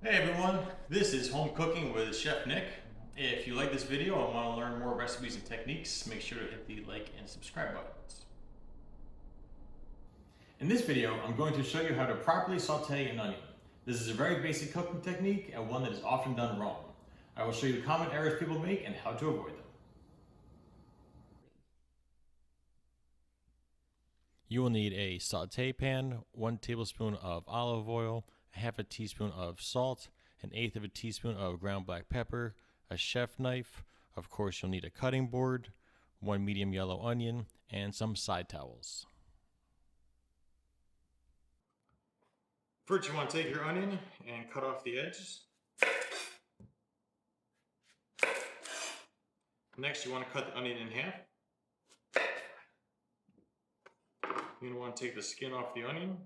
Hey everyone, this is Home Cooking with Chef Nick. If you like this video and want to learn more recipes and techniques, make sure to hit the like and subscribe buttons. In this video, I'm going to show you how to properly saute an onion. This is a very basic cooking technique and one that is often done wrong. I will show you the common errors people make and how to avoid them. You will need a saute pan, 1 tablespoon of olive oil, a half a teaspoon of salt, an eighth of a teaspoon of ground black pepper, a chef knife, of course you'll need a cutting board, 1 medium yellow onion, and some side towels. First you want to take your onion and cut off the edges. Next you want to cut the onion in half. You're going to want to take the skin off the onion.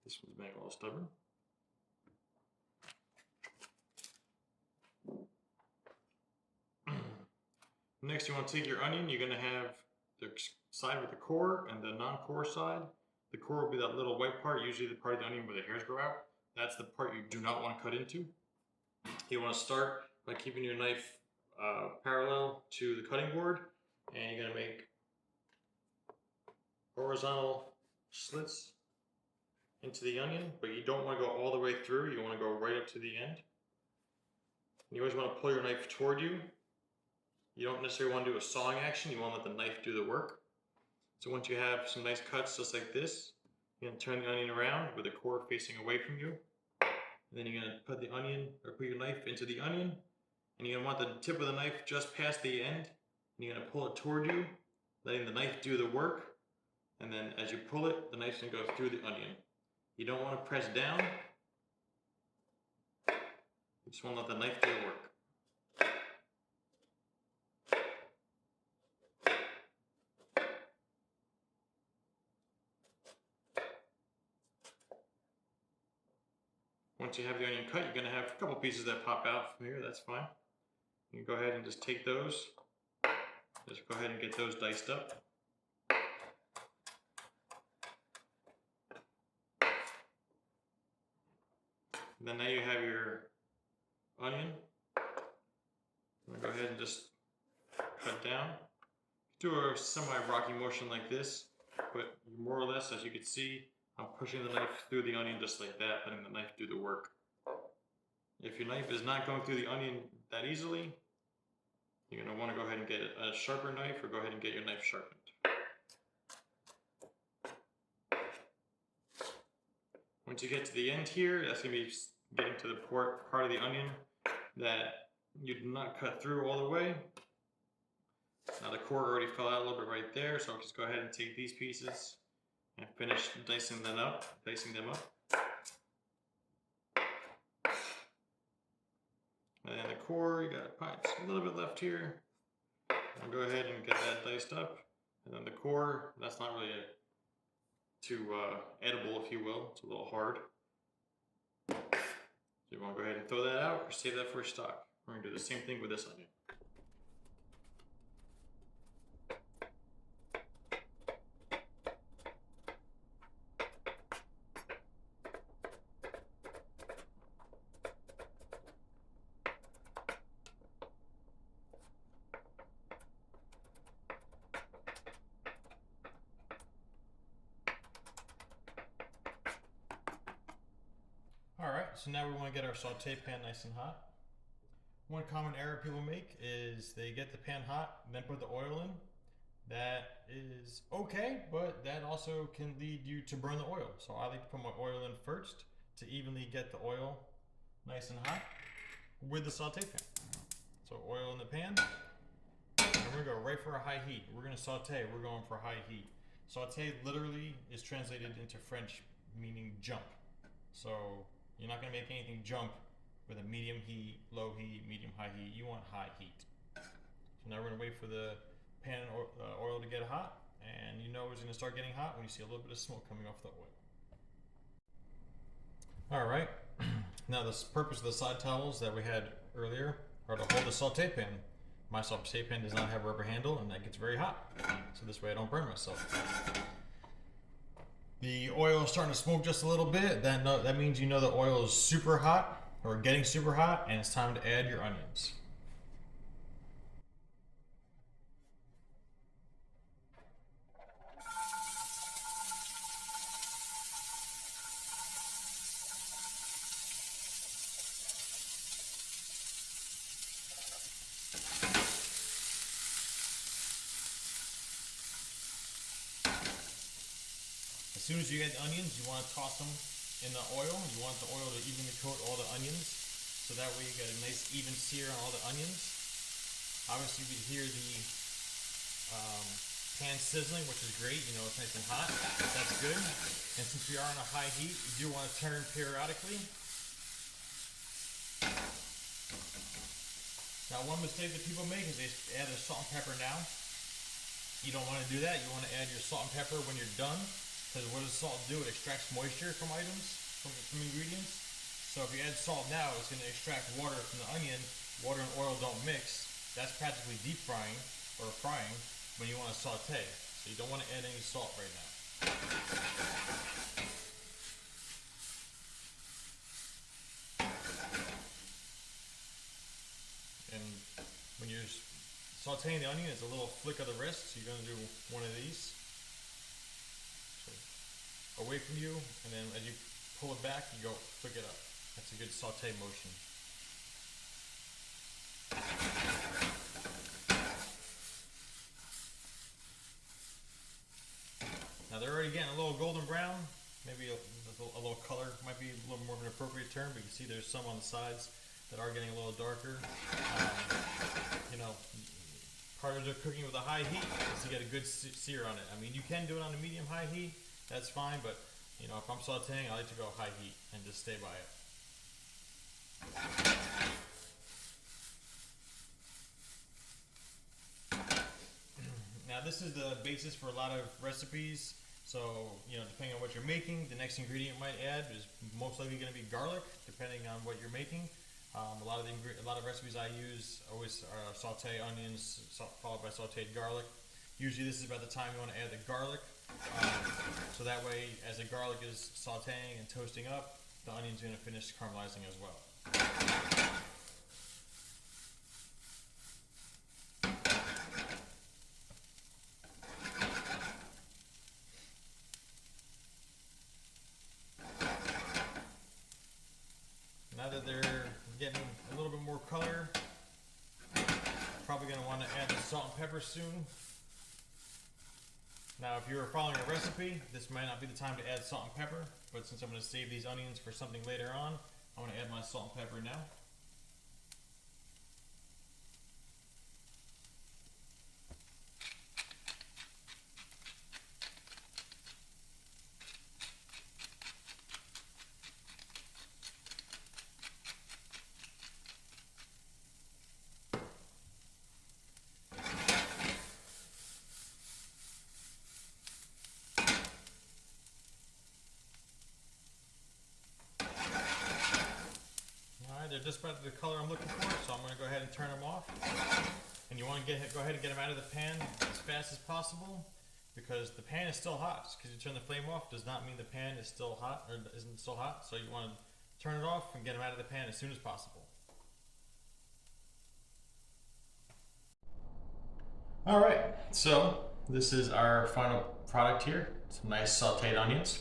This one's being a little stubborn. Next you want to take your onion, you're going to have the side with the core and the non-core side. The core will be that little white part, usually the part of the onion where the hairs grow out. That's the part you do not want to cut into. You want to start by keeping your knife parallel to the cutting board, and you're going to make horizontal slits into the onion, but you don't want to go all the way through. You want to go right up to the end. And you always want to pull your knife toward you. You don't necessarily want to do a sawing action. You want to let the knife do the work. So once you have some nice cuts just like this, you're going to turn the onion around with the core facing away from you. And then you're going to put the onion, or put your knife into the onion, and you're going to want the tip of the knife just past the end, and you're going to pull it toward you, letting the knife do the work, and then as you pull it, the knife's going to go through the onion. You don't want to press down, you just want to let the knife do the work. Once you have the onion cut, you're going to have a couple pieces that pop out from here, that's fine. You can go ahead and just take those, just go ahead and get those diced up. And then now you have your onion. I'm going to go ahead and just cut down. Do a semi-rocky motion like this, but more or less, as you can see, I'm pushing the knife through the onion just like that, letting the knife do the work. If your knife is not going through the onion that easily, you're going to want to go ahead and get a sharper knife, or go ahead and get your knife sharpened. Once you get to the end here, that's going to be getting to the part of the onion that you did not cut through all the way. Now the core already fell out a little bit right there, so I'll just go ahead and take these pieces and finish dicing them up. And then the core, you got a little bit left here. I'll go ahead and get that diced up. And then the core, that's not really too edible, if you will. It's a little hard. So you want to go ahead and throw that out, or save that for stock. We're going to do the same thing with this onion. Alright, so now we want to get our saute pan nice and hot. One common error people make is they get the pan hot, then put the oil in. That is okay, but that also can lead you to burn the oil. So I like to put my oil in first to evenly get the oil nice and hot with the saute pan. So oil in the pan, and we're going to go right for a high heat. We're going to saute, we're going for high heat. Saute literally is translated into French meaning jump. So you're not going to make anything jump with a medium heat, low heat, medium high heat. You want high heat. So now we're going to wait for the pan oil to get hot, and you know it's going to start getting hot when you see a little bit of smoke coming off the oil. All right, Now the purpose of the side towels that we had earlier are to hold the saute pan. My saute pan does not have a rubber handle, and that gets very hot. So this way I don't burn myself. The oil is starting to smoke just a little bit. That means you know the oil is super hot, or getting super hot, and it's time to add your onions. As soon as you get the onions, you want to toss them in the oil. You want the oil to evenly coat all the onions, so that way you get a nice even sear on all the onions. Obviously you can hear the pan sizzling, which is great. You know, it's nice and hot. That's good. And since we are on a high heat, you do want to turn periodically. Now one mistake that people make is they add their salt and pepper now. You don't want to do that. You want to add your salt and pepper when you're done. Because what does salt do? It extracts moisture from items, from ingredients. So if you add salt now, it's going to extract water from the onion. Water and oil don't mix. That's practically deep frying or frying when you want to saute. So you don't want to add any salt right now. And when you're sauteing the onion, it's a little flick of the wrist. So you're going to do one of these. Away from you, and then as you pull it back, you go flick it up. That's a good saute motion. Now they're already getting a little golden brown. Maybe a little color might be a little more of an appropriate term, but you can see there's some on the sides that are getting a little darker. You know, part of the cooking with a high heat is to get a good sear on it. I mean, you can do it on a medium-high heat. That's fine, but you know, if I'm sauteing, I like to go high heat and just stay by it. Now this is the basis for a lot of recipes. So, you know, depending on what you're making, the next ingredient you might add is most likely going to be garlic, depending on what you're making. A lot of recipes I use always saute onions followed by sauteed garlic. Usually this is about the time you want to add the garlic. So that way, as the garlic is sauteing and toasting up, the onion's going to finish caramelizing as well. Now that they're getting a little bit more color, probably going to want to add the salt and pepper soon. Now, if you were following a recipe, this might not be the time to add salt and pepper, but since I'm going to save these onions for something later on, I'm going to add my salt and pepper now. They're just about the color I'm looking for, so I'm going to go ahead and turn them off. And you want to go ahead and get them out of the pan as fast as possible, because the pan is still hot. Just because you turn the flame off does not mean the pan is still hot or isn't still hot. So you want to turn it off and get them out of the pan as soon as possible. All right, so this is our final product here. Some nice sauteed onions.